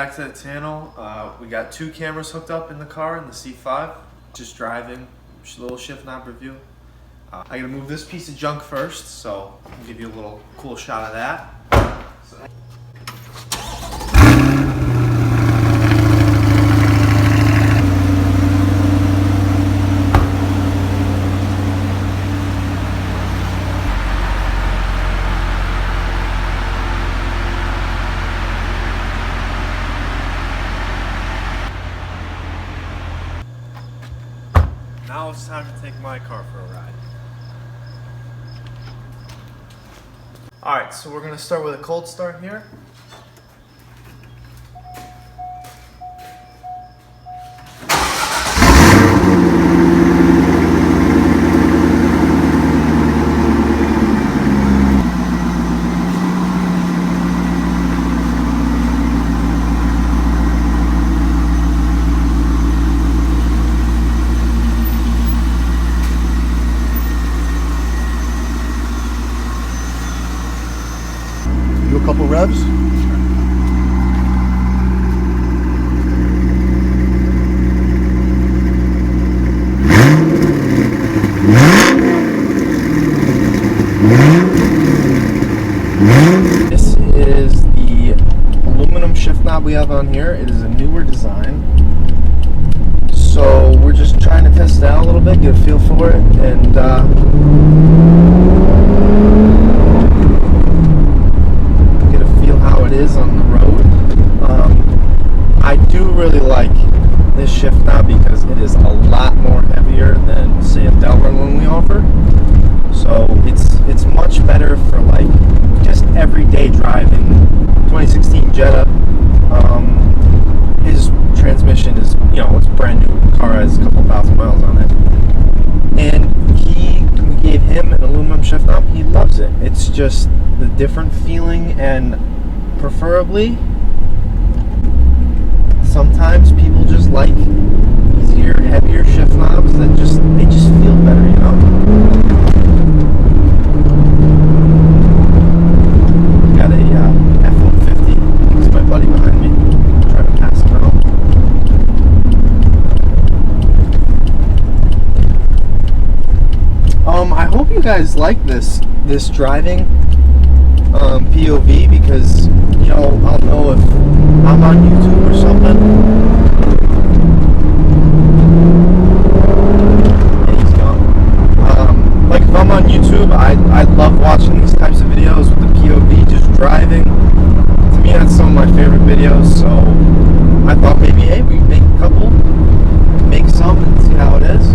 back to the channel. We got 2 cameras hooked up in the car in the C5. Just driving, just a little shift knob review. I gotta move this piece of junk first, so I'll give you a little cool shot of that. Now it's time to take my car for a ride. Alright, so we're going to start with a cold start here. A couple revs. This is the aluminum shift knob we have on here. It is a newer design. So we're just trying to test it out a little bit, get a feel for it, and how it is on the road. I do really like this shift knob because it is a lot more heavier than, say, a Delrin one we offer. So it's much better for like just everyday driving. 2016 Jetta. His transmission is, it's brand new. The car has a couple thousand miles on it, and we gave him an aluminum shift knob. He loves it. It's just the different feeling, and preferably, sometimes people just like easier, heavier shift knobs that just feel better, Got a F-150. This is my buddy behind me. I'm trying to pass him out. I hope you guys like this driving POV, because I'll know if I'm on YouTube or something. Yeah, he's gone. Like if I'm on YouTube, I love watching these types of videos with the POV just driving. To me, that's some of my favorite videos. So I thought maybe, hey, we make a couple, make some, and see how it is.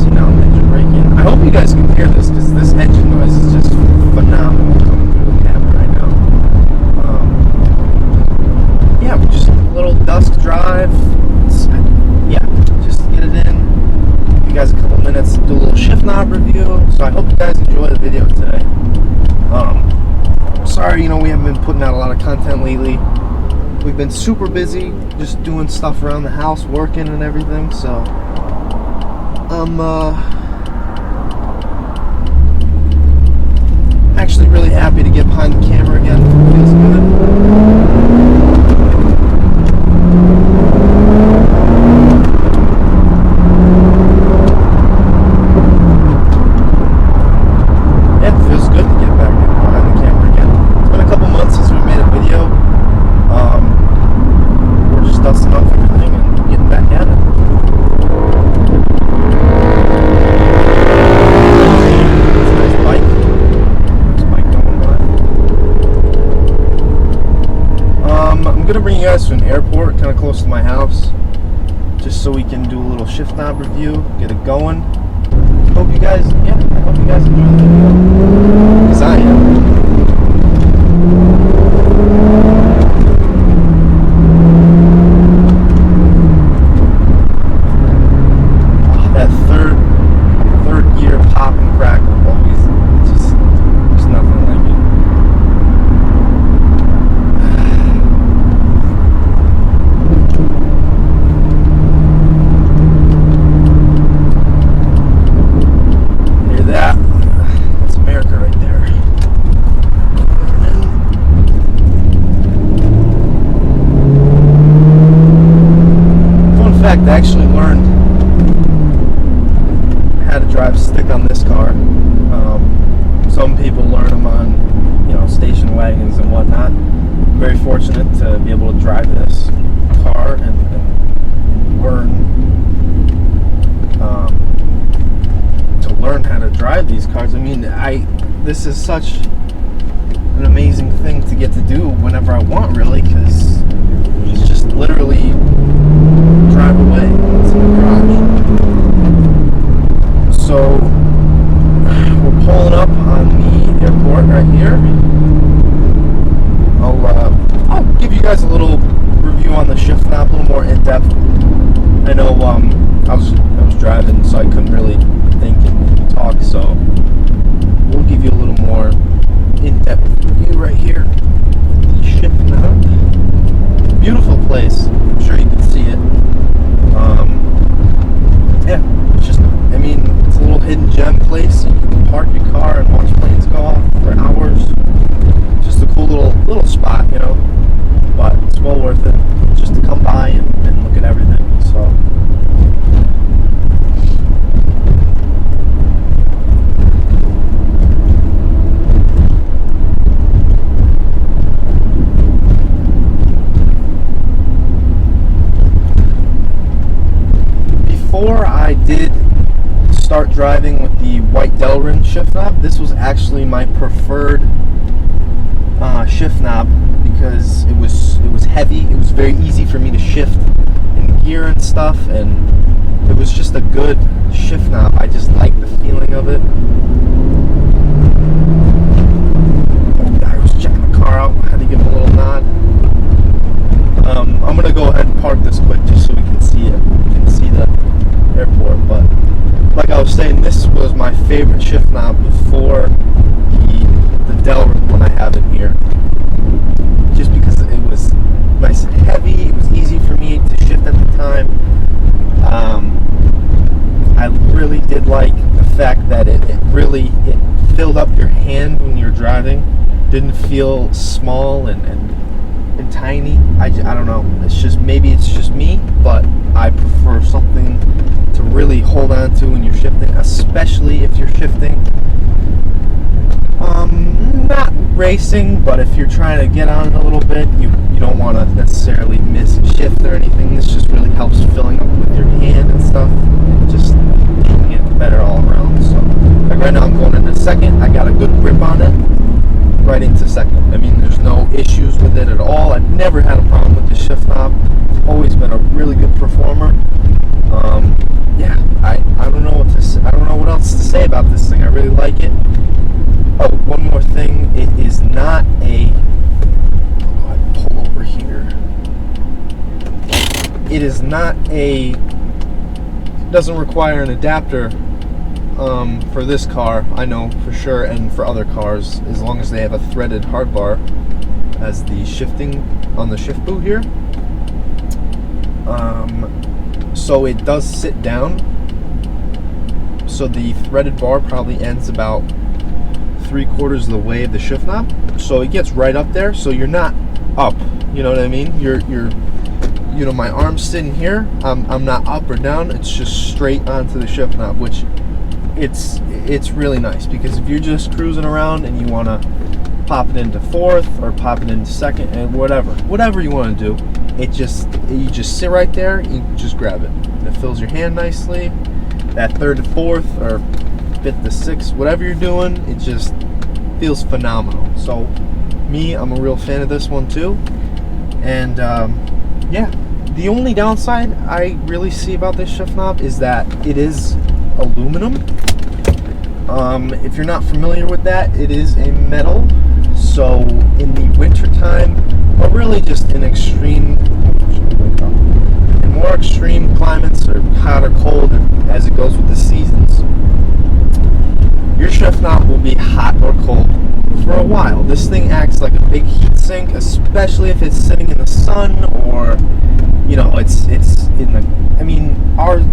See, now I'm engine braking. I hope you guys can hear this, because this engine noise is just phenomenal coming through the cabin right now. Yeah, we just a little dusk drive. Just get it in. Give you guys a couple minutes to do a little shift knob review. So I hope you guys enjoy the video today. Sorry, we haven't been putting out a lot of content lately. We've been super busy, just doing stuff around the house, working and everything. So I'm actually really happy to get behind the camera again. It feels good. Yeah, it feels good to get back behind the camera again. It's been a couple months since we made a video. We're just dusting off everything and getting back at it. I'm gonna bring you guys to an airport kind of close to my house, just so we can do a little shift knob review, get it going. I hope you guys enjoy the video, because I am. That third gear pop and crackle always just, there's nothing like it. Hear that? That's America right there. this car. Some people learn them on, station wagons and whatnot. I'm very fortunate to be able to drive this car and learn how to drive these cars. I mean, this is such an amazing thing to get to do whenever I want, really, because it's just literally drive away. It's in the garage. So we're pulling up on the airport right here. I'll give you guys a little review on the shift knob, a little more in depth. I know I was driving, so I couldn't really think and talk. So we'll give you a little more in-depth review right here. The shift knob. Beautiful place. I'm sure you can see it. Yeah, it's just, it's a little hidden gem place. You can park your car and watch planes go off for hours. Just a cool little spot, but it's well worth it just to come by and look at everything. So before I did start driving with the white Delrin shift knob, this was actually my preferred shift knob because it was heavy. It was very easy for me to shift in gear and stuff, and it was just a good shift knob. I just like the feeling of it. I was checking the car out. I had to give him a little nod. I'm gonna go ahead and park this quick just so we can see it. You can see the airport, but like I was saying, this was my favorite shift knob before the Delrin one I have in here, just because it was nice and heavy. It was easy for me to shift at the time. I really did like the fact that it filled up your hand when you're driving. Didn't feel small and tiny. I don't know. Maybe it's just me, but I prefer something to really hold on to when you're shifting, especially if you're shifting. Not racing, but if you're trying to get on a little bit, you don't want to necessarily miss a shift or anything. This just really helps filling up with your hand and stuff, and just making it better all around. So, like right now, I'm going into second. I got a good grip on it, right into second. There's no issues with it at all. I've never had a problem with the shift knob. It's always been a really good performer. Yeah, I don't know what else to say about this thing. I really like it. Oh, one more thing. It is not a... I'll go ahead and pull over here. It is not a... It doesn't require an adapter for this car, I know for sure, and for other cars, as long as they have a threaded hard bar as the shifting on the shift boot here. So it does sit down. So the threaded bar probably ends about 3/4 of the way of the shift knob, so it gets right up there, so you're not up, you know what I mean? You're my arm's sitting here, I'm not up or down, it's just straight onto the shift knob, which it's really nice, because if you're just cruising around and you want to pop it into fourth or pop it into second, and whatever you want to do, you just sit right there, you just grab it, and it fills your hand nicely. That third to fourth or fifth to sixth, whatever you're doing, it just feels phenomenal. So me, I'm a real fan of this one too. And yeah, the only downside I really see about this shift knob is that it is aluminum. If you're not familiar with that, it is a metal. So in the winter time, or really just in more extreme climates, or hot or cold, as it goes with the seasons, your shift knob will be hot or cold for a while. This thing acts like a big heat sink, especially if it's sitting in the sun, or it's in the.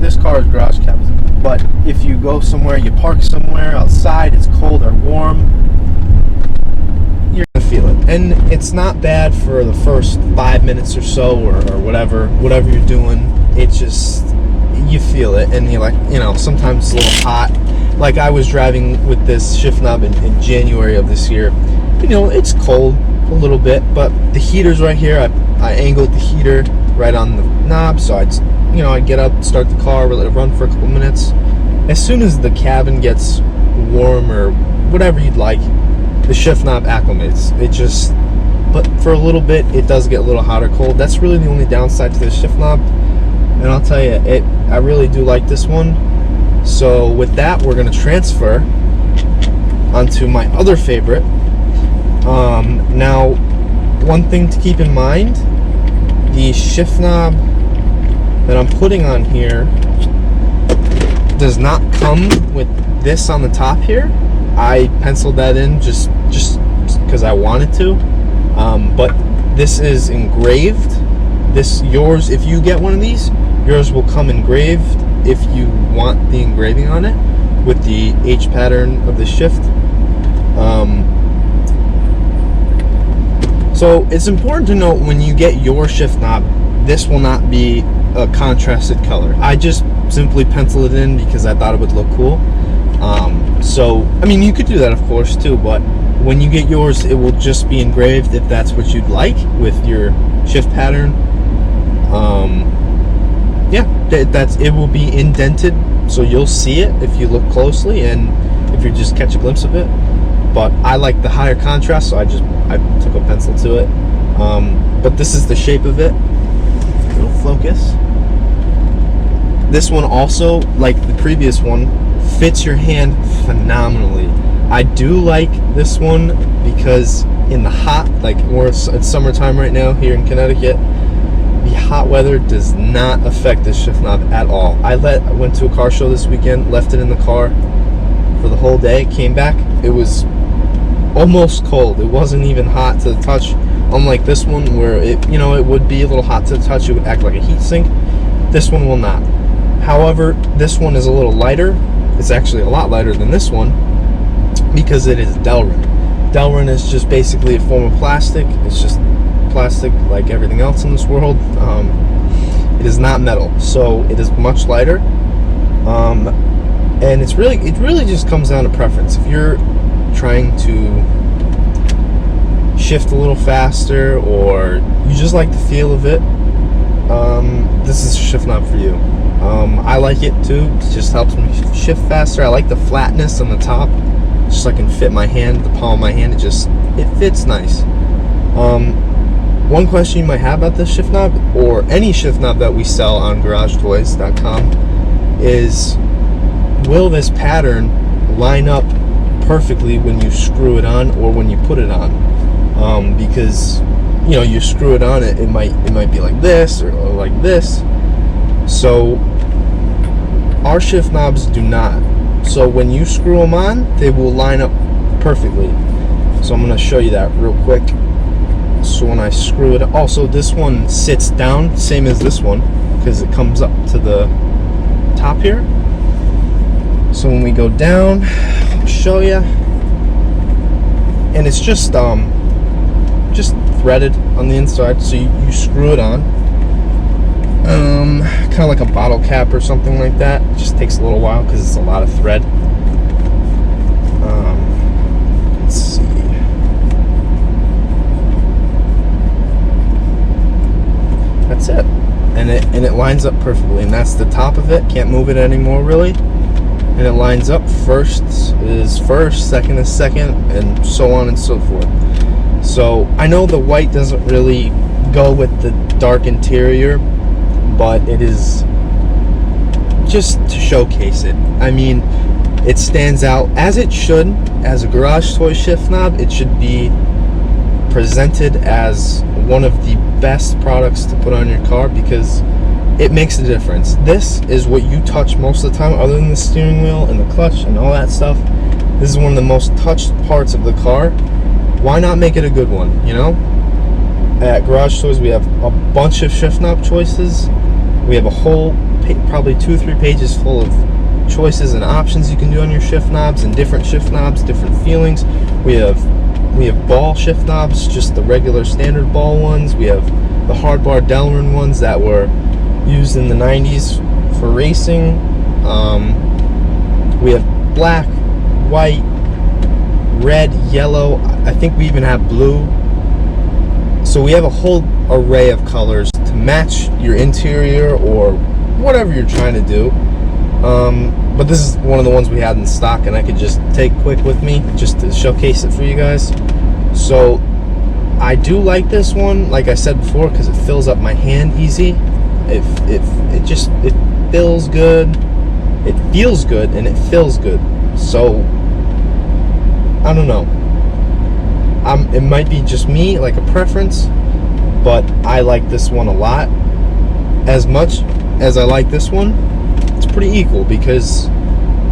This car is garage kept, but if you go somewhere, you park somewhere outside, it's cold or warm, you're gonna feel it. And it's not bad for the first 5 minutes or so, or whatever you're doing. It's just, you feel it, and you're like, sometimes it's a little hot. like I was driving with this shift knob in January of this year. You know, it's cold a little bit, but the heater's right here. I angled the heater right on the knob, so I'd get up, start the car, let it run for a couple minutes. As soon as the cabin gets warm or whatever you'd like, the shift knob acclimates. But for a little bit, it does get a little hot or cold. That's really the only downside to this shift knob. And I'll tell you, I really do like this one. So with that, we're going to transfer onto my other favorite. Now, one thing to keep in mind, the shift knob that I'm putting on here does not come with this on the top here. I penciled that in just because I wanted to. But this is engraved. Yours, if you get one of these, yours will come engraved if you want the engraving on it with the H pattern of the shift. So it's important to note, when you get your shift knob, this will not be a contrasted color. I just simply pencil it in because I thought it would look cool. So I mean, you could do that of course too, but when you get yours, it will just be engraved if that's what you'd like with your shift pattern. Yeah, it will be indented, so you'll see it if you look closely and if you just catch a glimpse of it. But I like the higher contrast, so I took a pencil to it. But this is the shape of it. It'll focus. This one also, like the previous one, fits your hand phenomenally. I do like this one because in the hot, like it's summertime right now here in Connecticut, the hot weather does not affect this shift knob at all. I went to a car show this weekend, left it in the car for the whole day, came back, it was almost cold. It wasn't even hot to the touch, unlike this one where it would be a little hot to the touch. It would act like a heat sink. This one will not. However, this one is a little lighter. It's actually a lot lighter than this one because it is Delrin. Delrin is just basically a form of plastic. It's just plastic like everything else in this world. It is not metal, so it is much lighter. And it really just comes down to preference. If you're trying to shift a little faster, or you just like the feel of it, this is a shift knob for you. I like it too. It just helps me shift faster. I like the flatness on the top, just so I can fit my hand, the palm of my hand. It fits nice. One question you might have about this shift knob, or any shift knob that we sell on GarageToys.com, is will this pattern line up perfectly when you screw it on or when you put it on? Because you screw it on, it might be like this or like this. So our shift knobs do not. So when you screw them on, they will line up perfectly. So I'm going to show you that real quick. So when I screw it, also this one sits down, same as this one, because it comes up to the top here. So when we go down, I'll show you, and it's just threaded on the inside. So you screw it on, kind of like a bottle cap or something like that. It just takes a little while because it's a lot of thread. Let's see. That's it, and it lines up perfectly, and that's the top of it. Can't move it anymore really, and it lines up. First is first, second is second, and so on and so forth. So I know the white doesn't really go with the dark interior, but it is just to showcase it. I mean, it stands out as it should. As a garage toy shift knob, it should be presented as one of the best products to put on your car because it makes a difference. This is what you touch most of the time, other than the steering wheel and the clutch and all that stuff. This is one of the most touched parts of the car. Why not make it a good one, At Garage Toys, we have a bunch of shift knob choices. We have a whole, probably 2 or 3 pages full of choices and options you can do on your shift knobs, and different shift knobs, different feelings. We have ball shift knobs, just the regular standard ball ones. We have the hard bar Delrin ones that were used in the 90s for racing. We have black, white, red, yellow. I think we even have blue. So we have a whole array of colors to match your interior or whatever you're trying to do. But this is one of the ones we had in stock, and I could just take quick with me just to showcase it for you guys. So I do like this one, like I said before, because it fills up my hand easy. It feels good. It feels good, and it feels good. So I don't know. It might be just me, like a preference, but I like this one a lot. As much as I like this one, it's pretty equal because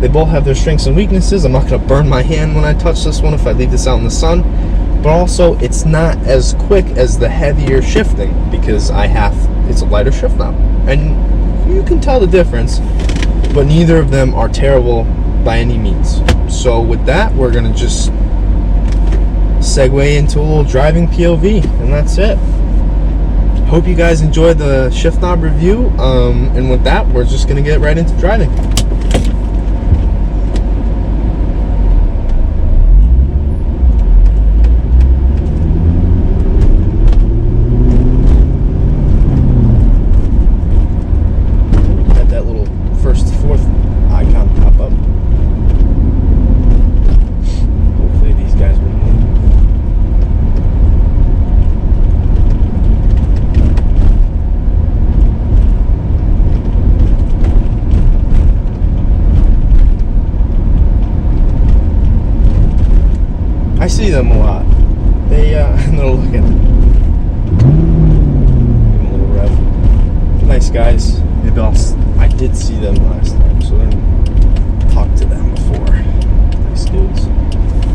they both have their strengths and weaknesses. I'm not going to burn my hand when I touch this one if I leave this out in the sun, but also it's not as quick as the heavier shifting because it's a lighter shift knob, and you can tell the difference, but neither of them are terrible by any means. So with that, we're going to just segue into a little driving POV, and that's it. Hope you guys enjoyed the shift knob review, and with that, we're just going to get right into driving. Had that little first to fourth icon pop up. Hopefully these guys will move. I see them a lot. They're looking. Give them a little rev. Nice guys. Maybe I did see them last time, so then talked to them before. Nice dudes.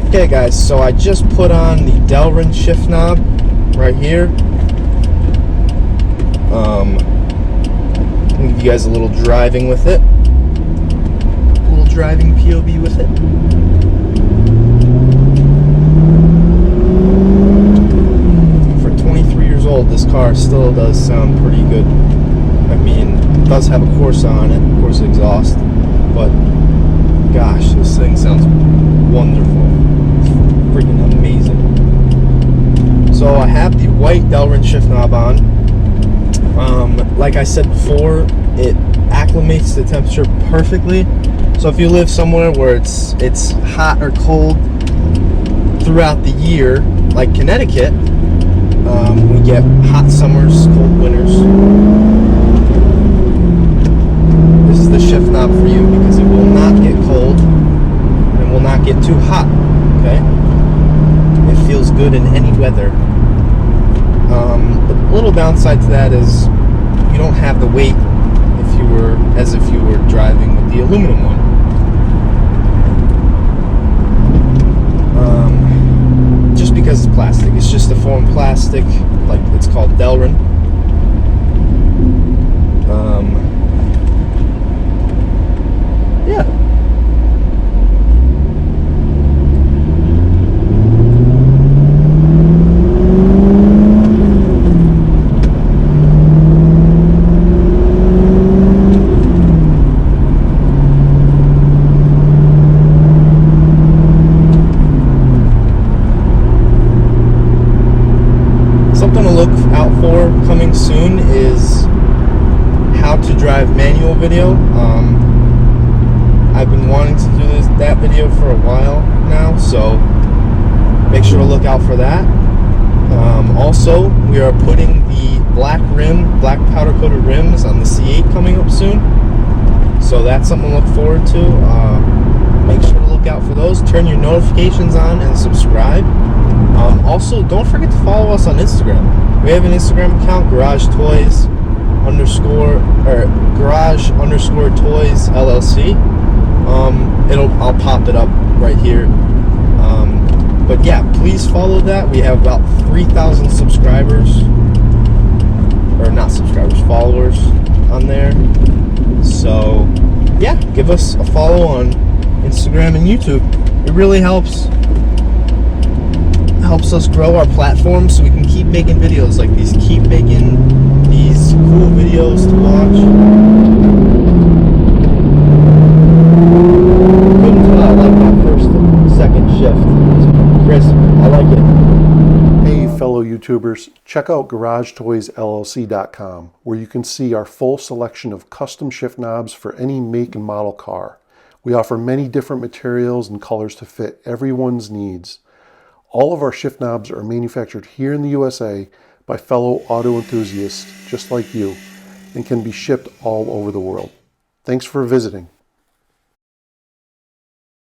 Okay, guys. So I just put on the Delrin shift knob right here. I'll give you guys a little driving with it. A little driving POV with it. Old, this car still does sound pretty good. I mean, it does have a Corsa on it, Corsa exhaust, but gosh, this thing sounds wonderful. It's freaking amazing. So I have the white Delrin shift knob on. Like I said before, it acclimates to the temperature perfectly. So if you live somewhere where it's hot or cold throughout the year, like Connecticut, we get hot summers, cold winters. This is the shift knob for you because it will not get cold and will not get too hot. Okay? It feels good in any weather. The little downside to that is you don't have the weight as if you were driving with the aluminum one. Just because it's plastic. It's just a foam plastic, like it's called Delrin. Yeah. Something to look out for coming soon is how to drive manual video. I've been wanting to do that video for a while now, so make sure to look out for that. Also, we are putting the black powder coated rims on the C8 coming up soon, so that's something to look forward to. Make sure to look out for those. Turn your notifications on and subscribe. Also, don't forget to follow us on Instagram. We have an Instagram account, garage _toys LLC. I'll pop it up right here. But yeah, please follow that. We have about 3,000 subscribers, or not subscribers, followers on there. So yeah, give us a follow on Instagram and YouTube. It really helps us grow our platform so we can keep making videos like these, keep making these cool videos to watch. Couldn't viewers, check out GarageToysLLC.com, where you can see our full selection of custom shift knobs for any make and model car. We offer many different materials and colors to fit everyone's needs. All of our shift knobs are manufactured here in the USA by fellow auto enthusiasts just like you and can be shipped all over the world. Thanks for visiting.